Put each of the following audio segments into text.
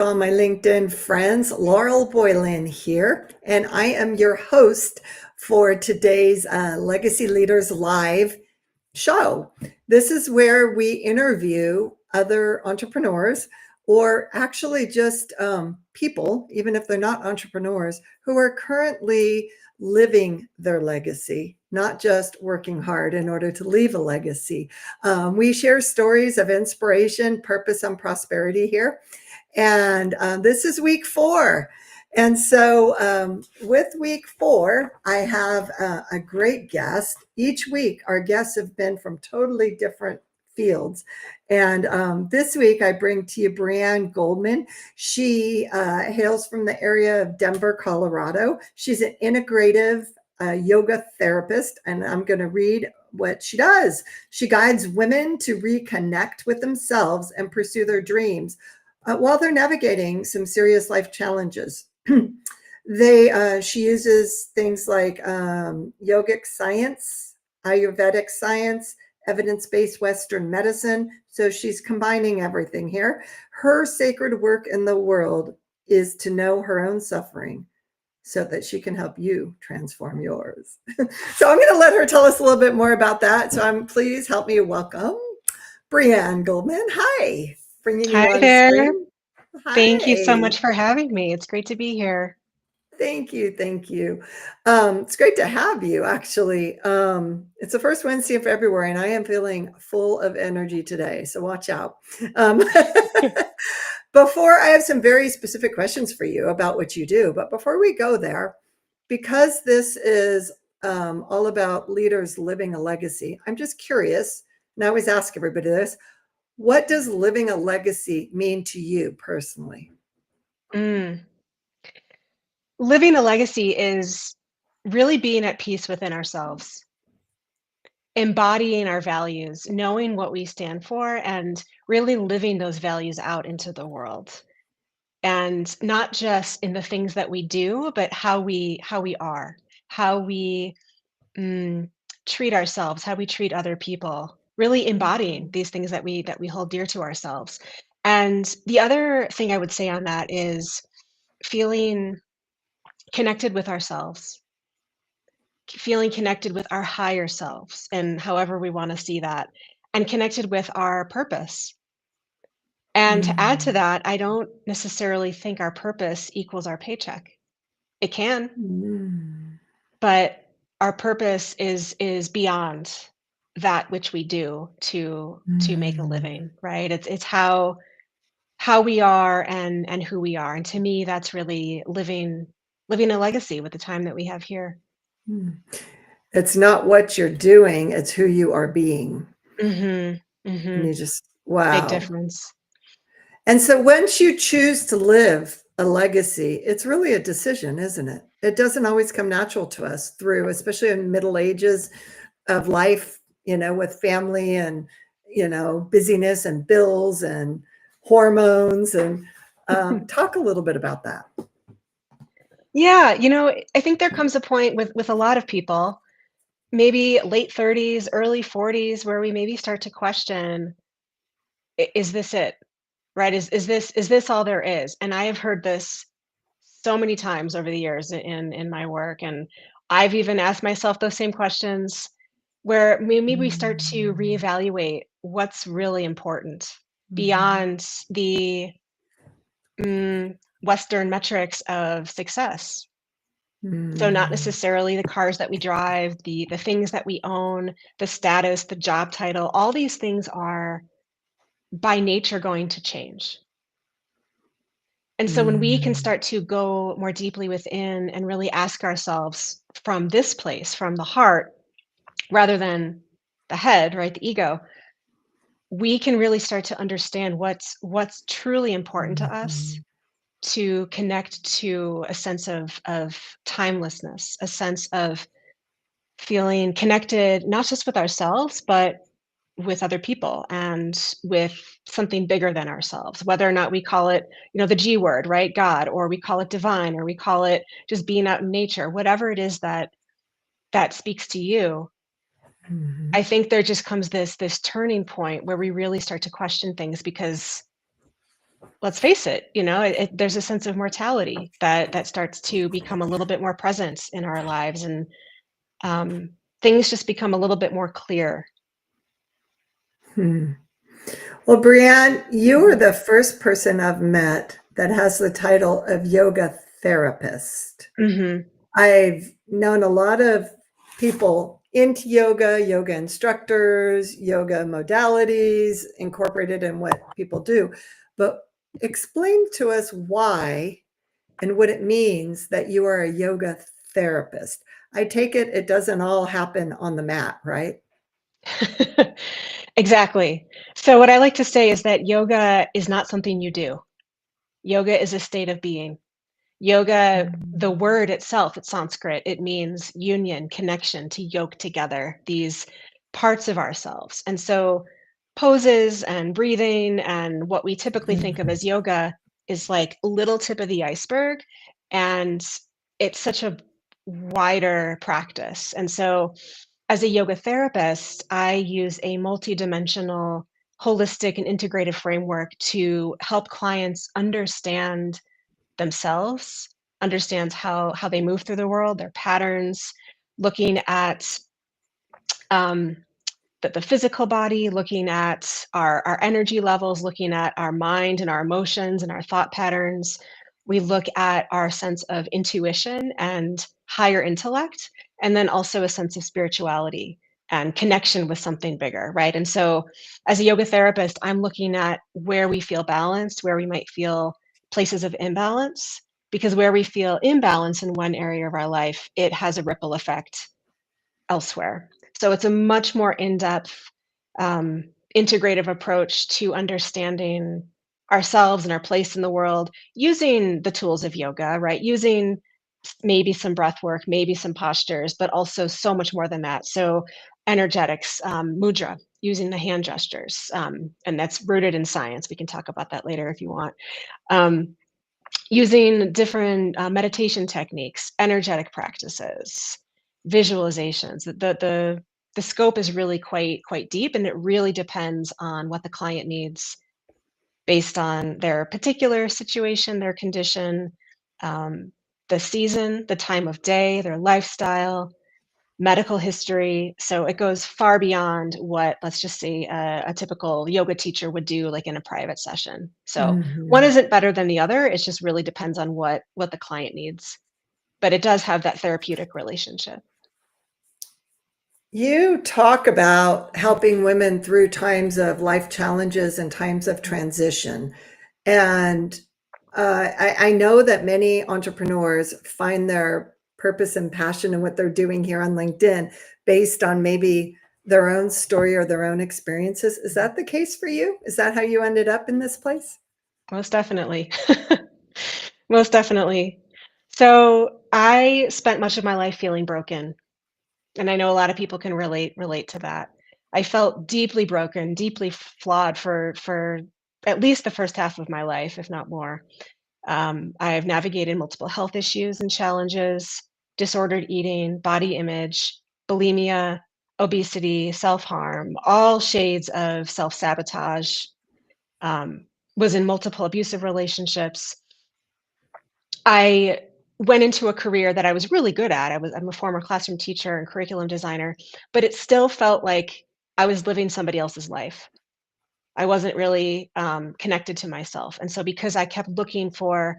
All my LinkedIn friends, Laurel Boylan here, and I am your host for today's Legacy Leaders Live show. This is where we interview other entrepreneurs or actually just people, even if they're not entrepreneurs, who are currently living their legacy, not just working hard in order to leave a legacy. We share stories of inspiration, purpose, and prosperity here. And this is week 4. And so with week 4, I have a great guest. Each week, our guests have been from totally different fields. And this week, I bring to you Breanne Goldman. She hails from the area of Denver, Colorado. She's an integrative yoga therapist, and I'm going to read what she does. She guides women to reconnect with themselves and pursue their dreams while they're navigating some serious life challenges. She uses things like yogic science, Ayurvedic science, evidence-based Western medicine. So she's combining everything here. Her sacred work in the world is to know her own suffering so that she can help you transform yours. So I'm going to let her tell us a little bit more about that. So please help me welcome Breanne Goldman. Hi. Bringing you Hi on there. screen. Thank you so Hi. much for having me. It's great to be here. Thank you. Thank you. It's great to have you, actually. It's the first Wednesday of February, and I am feeling full of energy today. So watch out. Um, before I have some very specific questions for you about what you do, but before we go there, because this is all about leaders living a legacy, I'm just curious, and I always ask everybody this, what does living a legacy mean to you personally? Mm. Living a legacy is really being at peace within ourselves, embodying our values, knowing what we stand for, and really living those values out into the world. And not just in the things that we do, but how we are, how we mm, treat ourselves, how we treat other people, really embodying Mhm. these things that we hold dear to ourselves. And the other thing I would say on that is feeling connected with ourselves, feeling connected with our higher selves, and however we want to see that, and connected with our purpose. And to add to Mm. that, I don't necessarily think our purpose equals our paycheck. It can, Mm. but our purpose is beyond that which we do to make a Mm. living, right? It's how we are and who we are. And to me, that's really living a legacy with the time that we have here. Mm. It's not what you're doing, it's who you are being. Mhm. And Mhm. you just, Big wow. difference. And so once you choose to live a legacy, it's really a decision, isn't it? It doesn't always come natural to us through, especially in middle ages of life, with family and, busyness and bills and hormones. And talk a little bit about that. Yeah, I think there comes a point with a lot of people, maybe late 30s, early 40s, where we maybe start to question, Is this it? Right? Is this all there is?" And I have heard this so many times over the years in my work, and I've even asked myself those same questions where maybe we start to Mm. reevaluate what's really important Mhm. beyond the Western metrics of success. So not Mm. necessarily the cars that we drive, the things that we own, the status, the job title, all these things are by nature going to change. And so when we can Mm. start to go more deeply within and really ask ourselves from this place, from the heart, rather than the head, right, the ego, we can really start to understand what's truly important to us, Mhm. to connect to a sense of timelessness, a sense of feeling connected not just with ourselves, but with other people and with something bigger than ourselves, whether or not we call it, the G word, right? God, or we call it divine, or we call it just being out in nature, whatever it is that speaks to you. I Mhm. think there just comes this turning point where we really start to question things because let's face it, there's a sense of mortality that starts to become a little bit more present in our lives, and um, things just become a little bit more clear. Hmm. Well, Breanne, you are Mhm. the first person I've met that has the title of yoga therapist. Mhm. I've known a lot of people into yoga, yoga instructors, yoga modalities incorporated in what people do. But explain to us why and what it means that you are a yoga therapist. I take it doesn't all happen on the mat, right? Exactly. So what I like to say is that yoga is not something you do. Yoga is a state of being. Yoga, the word itself, it's Sanskrit, it means union, connection, to yoke together these parts of ourselves. And so poses and breathing and what we typically think of as yoga is like a little tip of the iceberg. And it's such a wider practice. And so as a yoga therapist, I use a multidimensional, holistic, and integrative framework to help clients understand themselves, understands how they move through the world, their patterns, looking at um, the physical body, looking at our energy levels, looking at our mind and our emotions and our thought patterns. We look at our sense of intuition and higher intellect, and then also a sense of spirituality and connection with something bigger, right? And so, as a yoga therapist, I'm looking at where we feel balanced, where we might feel places of imbalance, because where we feel imbalance in one area of our life, it has a ripple effect elsewhere. So it's a much more in-depth, integrative approach to understanding ourselves and our place in the world using the tools of yoga, right? Using maybe some breath work, maybe some postures, but also so much more than that. So energetics, mudra, using the hand gestures, and that's rooted in science. We can talk about that later if you want. Um, Using different meditation techniques, energetic practices, visualizations. The scope is really quite deep, and it really depends on what the client needs based on their particular situation, their condition, um, the season, the time of day, their lifestyle, medical history. So it goes far beyond what, let's just say, a typical yoga teacher would do, like in a private session. So one Mhm. isn't better than the other. It just really depends on what the client needs. But it does have that therapeutic relationship. You talk about helping women through times of life challenges and times of transition. And I know that many entrepreneurs find their purpose and passion in what they're doing here on LinkedIn based on maybe their own story or their own experiences. Is that the case for you? Is that how you ended up in this place? Most definitely. Most definitely. So I spent much of my life feeling broken. And I know a lot of people can relate to that. I felt deeply broken, deeply flawed for at least the first half of my life, if not more. I've navigated multiple health issues and challenges, disordered eating, body image, bulimia, obesity, self-harm, all shades of self-sabotage. Um, was in multiple abusive relationships. I went into a career that I was really good at. I'm a former classroom teacher and curriculum designer, but it still felt like I was living somebody else's life. I wasn't really connected to myself. And so because I kept looking for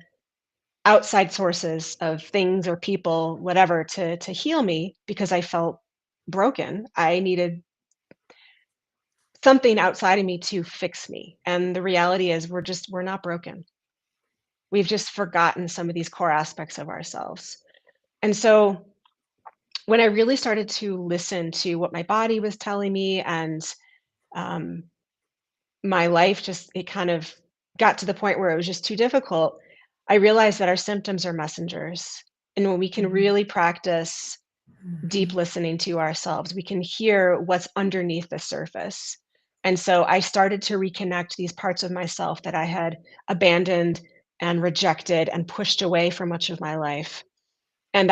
outside sources of things or people, whatever, to heal me because I felt broken, I needed something outside of me to fix me. And the reality is we're not broken. We've just forgotten some of these core aspects of ourselves. And so when I really started to listen to what my body was telling me and um, my life just it kind of got to the point where it was just too difficult, I realized that our symptoms are messengers. And when we can Mhm. really practice deep Mhm. listening to ourselves, we can hear what's underneath the surface. And so I started to reconnect these parts of myself that I had abandoned and rejected and pushed away for much of my life. And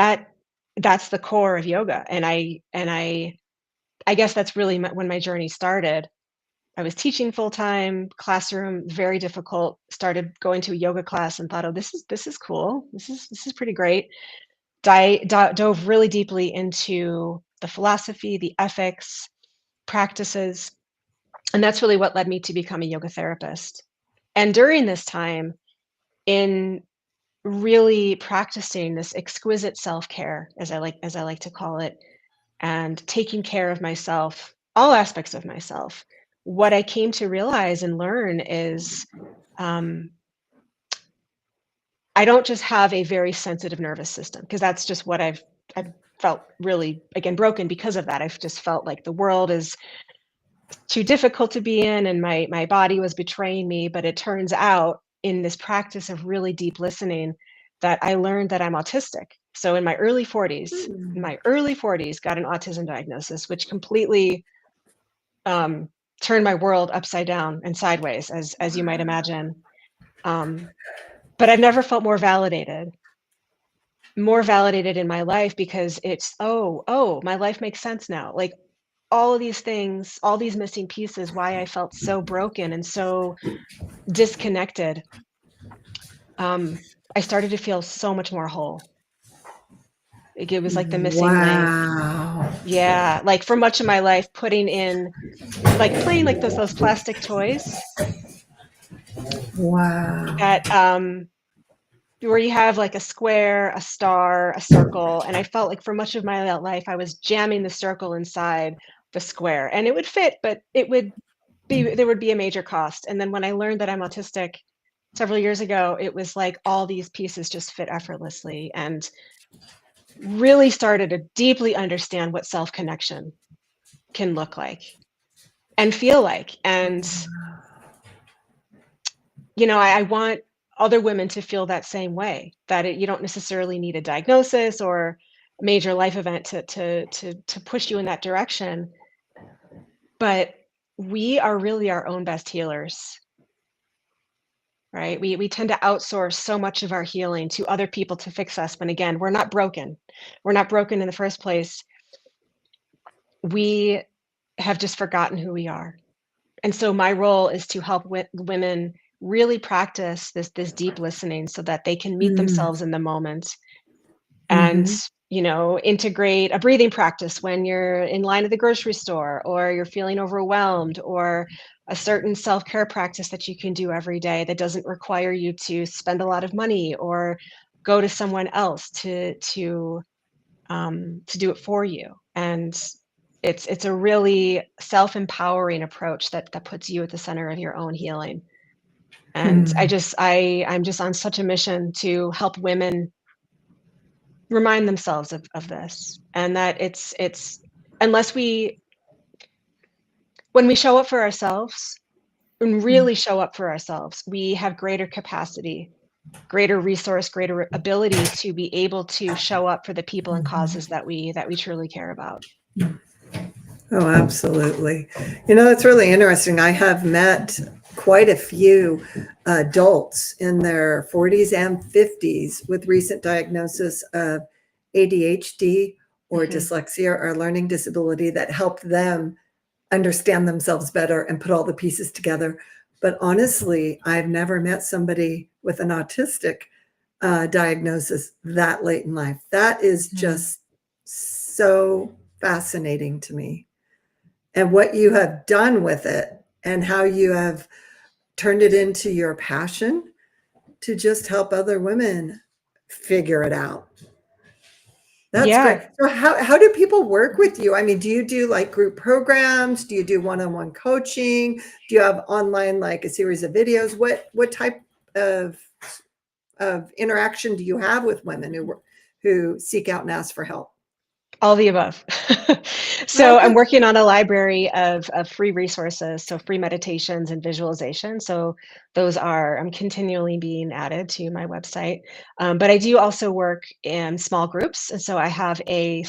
that's the core of yoga. And I guess that's really when my journey started. I was teaching full time, classroom, very difficult. Started going to a yoga class and thought, oh, this is cool. This is pretty great. Dove really deeply into the philosophy, the ethics, practices, and that's really what led me to become a yoga therapist. And during this time, in really practicing this exquisite self-care, as I like to call it, and taking care of myself, all aspects of myself, what I came to realize and learn is um, I don't just have a very sensitive nervous system, because that's just what I've felt really, again, broken because of that. I've just felt like the world is too difficult to be in, and my body was betraying me. But it turns out, in this practice of really deep listening, that I learned that I'm autistic. So in my early 40s, Hmm. got an autism diagnosis, which completely um, turned my world upside down and sideways, as you might imagine. Um, but I've never felt more validated in my life, because it's, oh, my life makes sense now. Like, all of these things, all these missing pieces, why I felt so broken and so disconnected. Um, I started to feel so much more whole. It was like the missing link. Wow. Yeah, like for much of my life, putting in, like playing like those plastic toys Wow. that where you have like a square, a star, a circle, and I felt like for much of my life I was jamming the circle inside the square, and it would fit, but there would be a major cost. And then when I learned that I'm autistic several years ago, it was like all these pieces just fit effortlessly, and really started to deeply understand what self-connection can look like and feel like. And I want other women to feel that same way, that you don't necessarily need a diagnosis or a major life event to push you in that direction, but we are really our own best healers, right? We tend to outsource so much of our healing to other people to fix us, when again, we're not broken. We're not broken in the first place. We have just forgotten who we are. And so my role is to help women really practice this deep listening, so that they can meet Mm. themselves in the moment, and Hmm. integrate a breathing practice when you're in line at the grocery store, or you're feeling overwhelmed, or a certain self-care practice that you can do every day that doesn't require you to spend a lot of money or go to someone else to do it for you. And it's a really self-empowering approach that puts you at the center of your own healing. And Hmm. I'm just on such a mission to help women remind themselves of this, and that it's unless we when we show up for ourselves and really show up for ourselves, we have greater capacity, greater resource, greater ability to be able to show up for the people and causes that we truly care about. Oh, absolutely. That's really interesting. I have met quite a few adults in their 40s and 50s with recent diagnosis of ADHD or Mhm. dyslexia or learning disability that helped them understand themselves better and put all the pieces together. But honestly, I've never met somebody with an autistic diagnosis that late in life. That is Mhm. just so fascinating to me. And what you have done with it and how you have turned it into your passion to just help other women figure it out. That's great. Yeah. So how do people work with you? I mean, do you do like group programs? Do you do one-on-one coaching? Do you have online like a series of videos? What type of interaction do you have with women who seek out and ask for help? All the above. So I'm Okay. working on a library of free resources, so free meditations and visualization. So those are continually being added to my website. But I do also work in small groups. And so I have a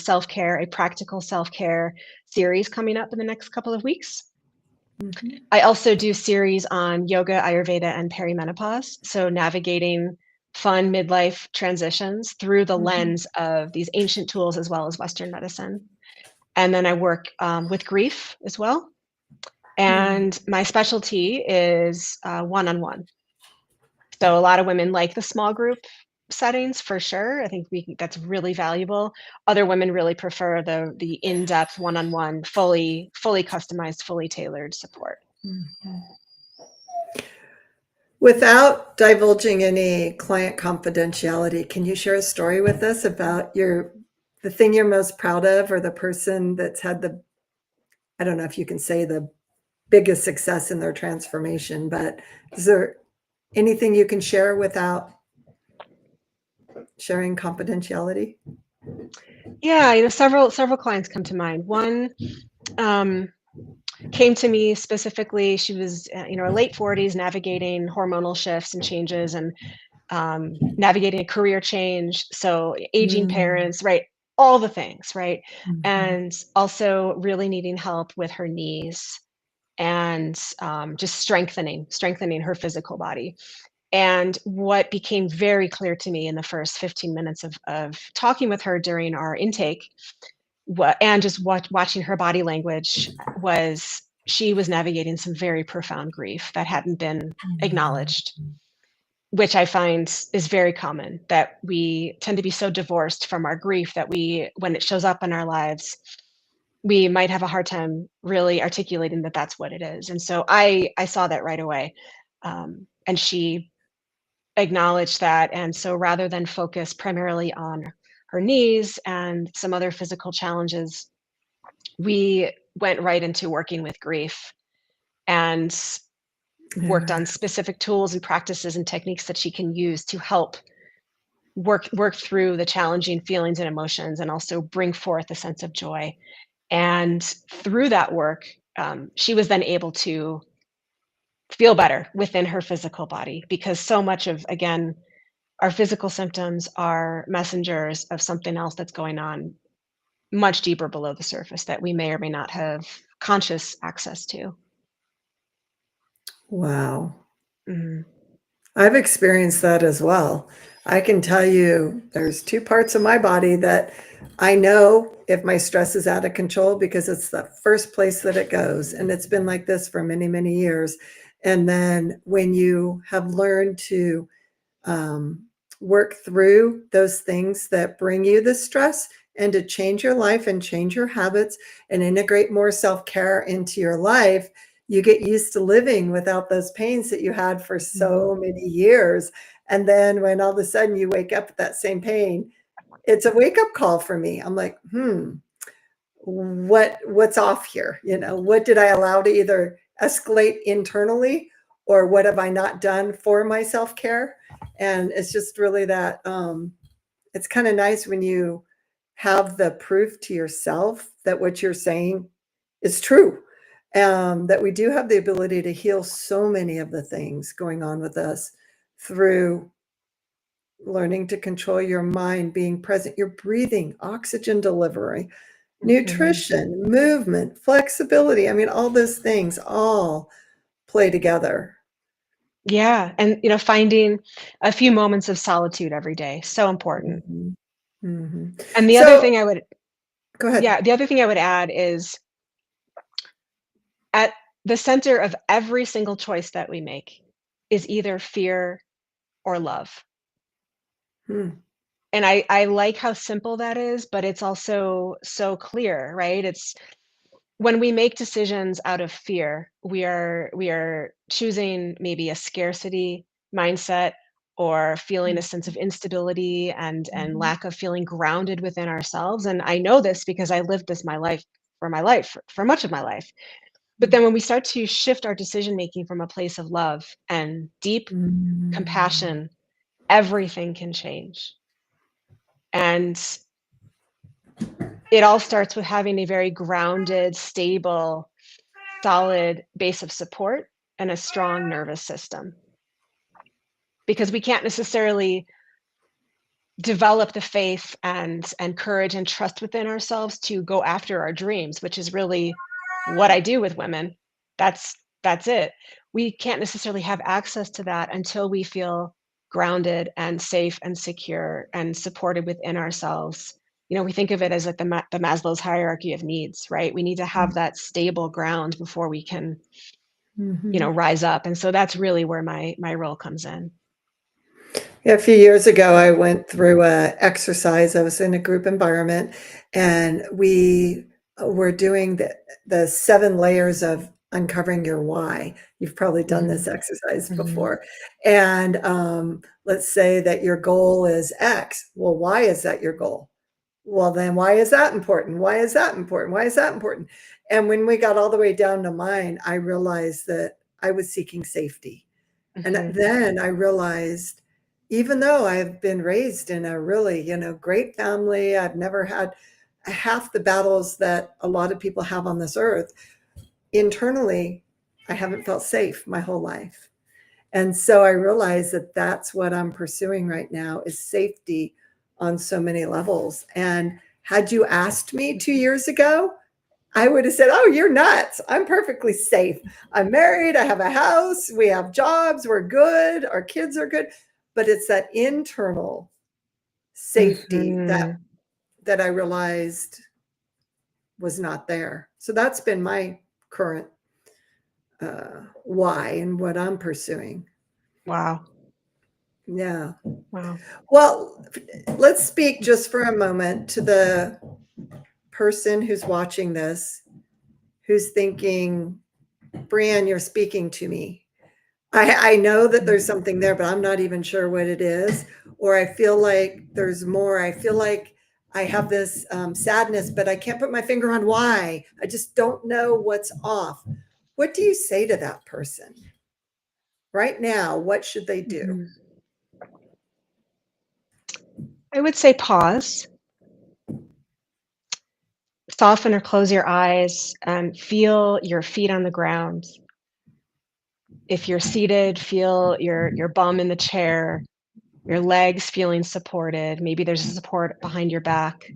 practical self-care series coming up in the next couple of weeks. Mhm. I also do series on yoga, Ayurveda, and perimenopause. So navigating fun midlife transitions through the Mhm. lens of these ancient tools as well as Western medicine. And then I work with grief as well. And my specialty is one-on-one. So a lot of women like the small group settings for sure. I think that's really valuable. Other women really prefer the in-depth one-on-one, fully customized, fully tailored support. Without divulging any client confidentiality, can you share a story with us about the thing you're most proud of, or the person that's had I don't know if you can say the biggest success in their transformation, but is there anything you can share without sharing confidentiality? Yeah, several clients come to mind. One came to me specifically. She was her late 40s, navigating hormonal shifts and changes, and navigating a career change, so aging Mm, parents, right? All the things, right? mhm. And also really needing help with her knees, and just strengthening her physical body. And what became very clear to me in the first 15 minutes of talking with her during our intake, and just watching her body language, was she was navigating some very profound grief that hadn't been acknowledged, which I find is very common, that we tend to be so divorced from our grief that when it shows up in our lives, we might have a hard time really articulating that that's what it is. And so I saw that right away. And she acknowledged that. And so rather than focus primarily on her knees and some other physical challenges, we went right into working with grief, and worked Yeah. on specific tools and practices and techniques that she can use to help work through the challenging feelings and emotions, and also bring forth a sense of joy. And through that work, she was then able to feel better within her physical body, because so much of, again, our physical symptoms are messengers of something else that's going on much deeper below the surface that we may or may not have conscious access to. Wow. Mhm. I've experienced that as well. I can tell you there's two parts of my body that I know if my stress is out of control, because it's the first place that it goes. And it's been like this for many, many years. And then when you have learned to um, work through those things that bring you the stress, and to change your life and change your habits and integrate more self-care into your life, you get used to living without those pains that you had for so many years. And then when all of a sudden you wake up with that same pain, it's a wake up call for me. I'm like, what's off here? What did I allow to either escalate internally, or what have I not done for my self-care? And it's just really that it's kind of nice when you have the proof to yourself that what you're saying is true. That we do have the ability to heal so many of the things going on with us through learning to control your mind, being present, your breathing, oxygen delivery, Mhm. nutrition, movement, flexibility. I mean, all those things all play together. Yeah, and finding a few moments of solitude every day, so important. Mhm. Mhm. And the other So thing I would go ahead. yeah, the other thing I would add is, at the center of every single choice that we make is either fear or love. Hmm. And I like how simple that is, but it's also so clear, right? It's when we make decisions out of fear, we are choosing maybe a scarcity mindset, or feeling a sense of instability and Mhm. lack of feeling grounded within ourselves. And I know this because I lived this my life for much of my life. But then when we start to shift our decision making from a place of love and deep Mm. compassion, everything can change. And it all starts with having a very grounded, stable, solid base of support and a strong nervous system, because we can't necessarily develop the faith and courage and trust within ourselves to go after our dreams, which is really what I do with women. That's it. We can't necessarily have access to that until we feel grounded and safe and secure and supported within ourselves, we think of it as like the Maslow's hierarchy of needs, right? We need to have that stable ground before we can, Mhm. rise up. And so that's really where my role comes in. Yeah, a few years ago, I went through a exercise. I was in a group environment, and we were doing the 7 layers of uncovering your why. You've probably done Mhm, this exercise mhm, before. And let's say that your goal is X. Well, why is that your goal? Well, then why is that important? Why is that important? Why is that important? And when we got all the way down to mine, I realized that I was seeking safety. And mhm, then I realized, even though I've been raised in a really, great family, I've never had half the battles that a lot of people have on this earth. Internally, I haven't felt safe my whole life. And so I realized that that's what I'm pursuing right now is safety on so many levels. And had you asked me 2 years ago, I would have said, "Oh, you're nuts. I'm perfectly safe. I'm married. I have a house. We have jobs. We're good. Our kids are good." But it's that internal safety that mhm. that I realized was not there. So that's been my current why and what I'm pursuing. Wow, Yeah. wow. Well, let's speak just for a moment to the person who's watching this, who's thinking, "Breanne, you're speaking to me. I know that there's something there, but I'm not even sure what it is. Or I feel like there's more. I feel like I have this sadness, but I can't put my finger on why. I just don't know what's off." What do you say to that person right now? What should they do? Mhm. I would say pause, soften or close your eyes, feel your feet on the ground. If you're seated, feel your bum in the chair, your legs feeling supported. Maybe there's a support behind your back.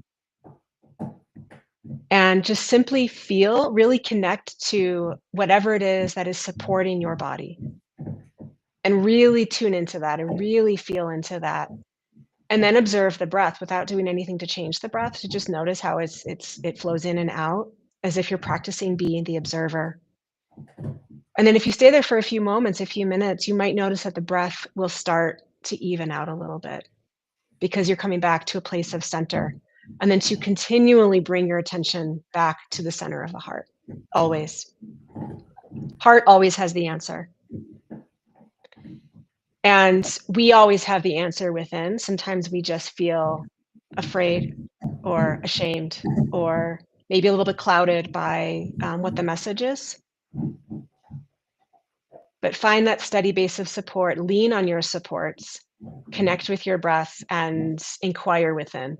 And just simply feel, really connect to whatever it is that is supporting your body and really tune into that and really feel into that. And then observe the breath without doing anything to change the breath, to just notice how it flows in and out as if you're practicing being the observer. And then if you stay there for a few moments, a few minutes, you might notice that the breath will start to even out a little bit because you're coming back to a place of center. And then to continually bring your attention back to the center of the heart. Always. Heart always has the answer. And we always have the answer within. Sometimes we just feel afraid or ashamed or maybe a little bit clouded by what the message is. But find that steady base of support, lean on your supports, connect with your breath, and inquire within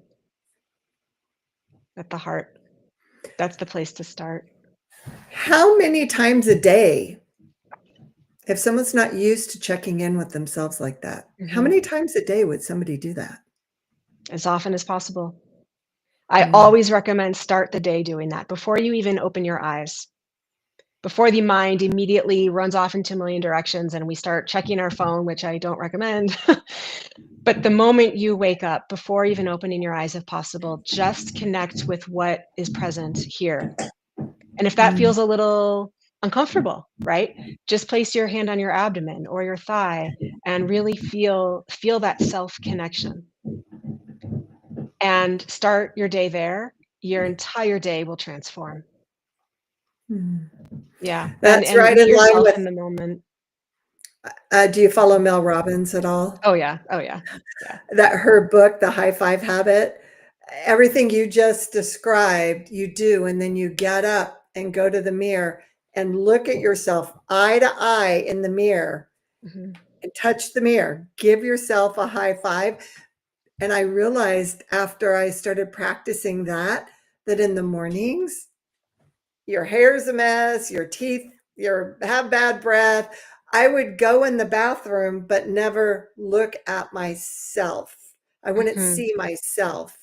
at the heart. That's the place to start. How many times a day, if someone's not used to checking in with themselves like that, how Mhm. many times a day would somebody do that? As often as possible. I Mm. always recommend start the day doing that before you even open your eyes. Before the mind immediately runs off into a million directions and we start checking our phone, which I don't recommend. But the moment you wake up, before even opening your eyes, if possible, just connect with what is present here. And if that Mm. feels a little uncomfortable, right? Just place your hand on your abdomen or your thigh and really feel that self connection and start your day there. Your entire day will transform. Mm. Yeah, That's and right meet in line yourself with, in the moment. do you follow Mel Robbins at all? Oh, yeah. Oh, yeah. Yeah. That her book, The High Five Habit, everything you just described, you do, and then you get up and go to the mirror and look at yourself eye to eye in the mirror Mhm. and touch the mirror. Give yourself a high five. And I realized after I started practicing that, that in the mornings, your hair's a mess, your teeth, you have bad breath. I would go in the bathroom, but never look at myself. I wouldn't Mhm. see myself.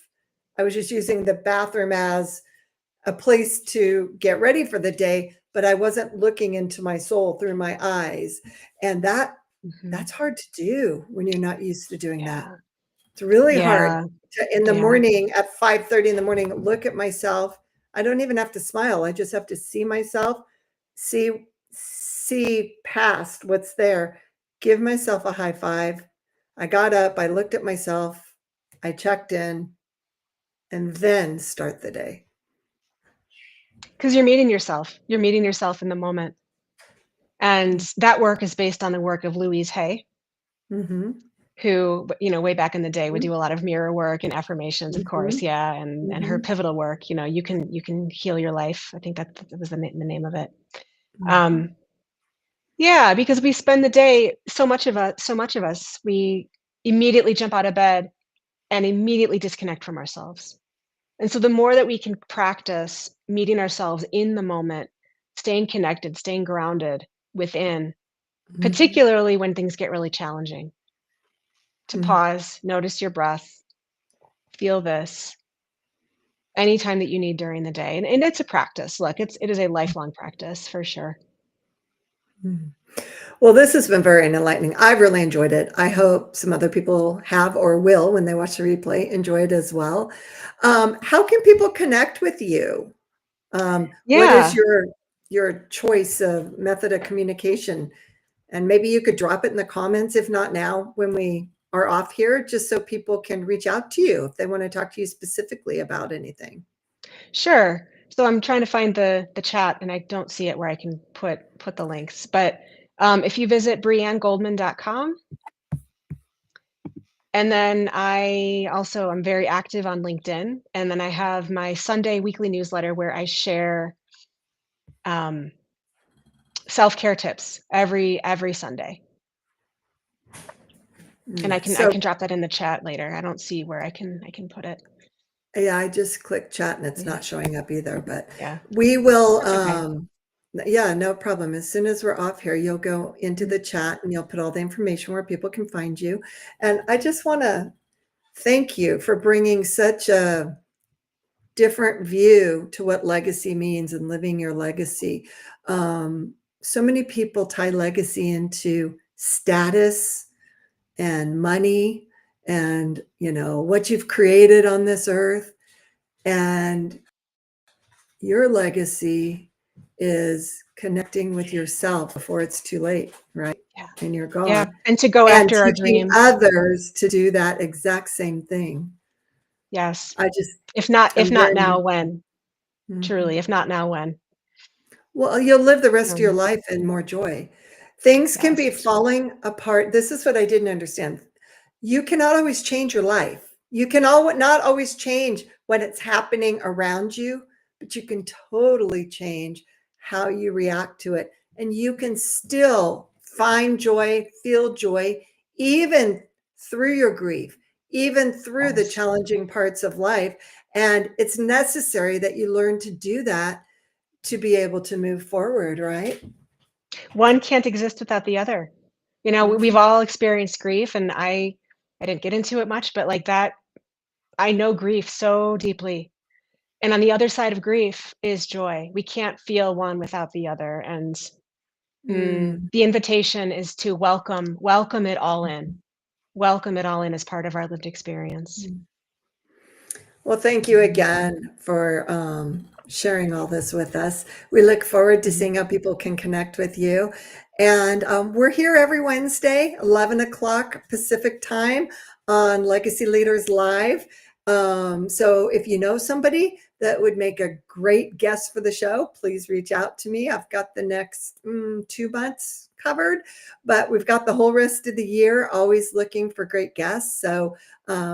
I was just using the bathroom as a place to get ready for the day, but I wasn't looking into my soul through my eyes. And Mhm. that's hard to do when you're not used to doing that. Yeah. It's really hard Yeah. to, in the Yeah. morning at 5:30 in the morning, look at myself. I don't even have to smile. I just have to see myself, see past what's there, give myself a high five. I got up, I looked at myself, I checked in, and then start the day. Because you're meeting yourself. You're meeting yourself in the moment. And that work is based on the work of Louise Hay, Mm-hmm. who, way back in the day would Mm-hmm. do a lot of mirror work and affirmations, of course, yeah, and her Mm-hmm. pivotal work, you can heal your life. I think that was the name of it. Mm-hmm. Um, yeah, because we spend the day, so much of us, we immediately jump out of bed and immediately disconnect from ourselves. And so the more that we can practice meeting ourselves in the moment, staying connected, staying grounded within, Mm-hmm. particularly when things get really challenging, to Mm-hmm. pause, notice your breath, feel this anytime that you need during the day. And it's a practice. Look, it is a lifelong practice for sure. Mm-hmm. Well, this has been very enlightening. I've really enjoyed it. I hope some other people have or will, when they watch the replay, enjoy it as well. How can people connect with you? What is Yeah, your choice of method of communication? And maybe you could drop it in the comments, if not now, when we are off here, just so people can reach out to you if they want to talk to you specifically about anything. sure. So I'm trying to find the chat and I don't see it where I can put the links. But if you visit breannegoldman.com, and then I'm very active on LinkedIn, and then I have my Sunday weekly newsletter where I share um, self-care tips every Sunday. And I So can drop that in the chat later. I don't see where I can put it. yeah, I just clicked chat and it's Yeah. not showing up either, but Yeah. we will, That's okay. yeah, no problem. As soon as we're off here, you'll go into Mhm. the chat and you'll put all the information where people can find you. And I just want to thank you for bringing such a different view to what legacy means and living your legacy. So many people tie legacy into status and money and, what you've created on this earth. And your legacy is connecting with yourself before it's too late, right? Yeah. And you're Yeah, gone. and to go And after our teaching dreams. others to do that exact same thing. Yes. I just, If I'm not very, now, when? mhm. Truly, if not now, when? Well, you'll live the rest of your Um, life in more joy. Things can be yes. falling apart. This is what I didn't understand. You cannot always change your life. You can not always change when it's happening around you, but you can totally change how you react to it. And you can still find joy, feel joy, even through your grief, even through the Yes. challenging parts of life. And it's necessary that you learn to do that to be able to move forward, right? One can't exist without the other. We've Mhm. all experienced grief, and I didn't get into it much, but like that, I know grief so deeply. And on the other side of grief is joy. We can't feel one without the other. And Mm. the invitation is to welcome it all in. Welcome it all in as part of our lived experience. Mm. Well, thank you Mhm. again for sharing all this with us. We look forward to Mhm. seeing how people can connect with you. And we're here every Wednesday, 11 o'clock Pacific time on Legacy Leaders Live. So if you know somebody that would make a great guest for the show, please reach out to me. I've got the next 2 months covered, but we've got the whole rest of the year always looking for great guests. So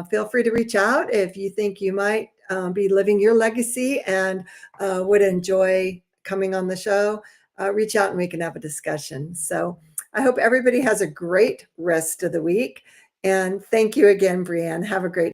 feel free to reach out if you think you might be living your legacy and would enjoy coming on the show. Reach out and we can have a discussion. So I hope everybody has a great rest of the week. And thank you again, Breanne. Have a great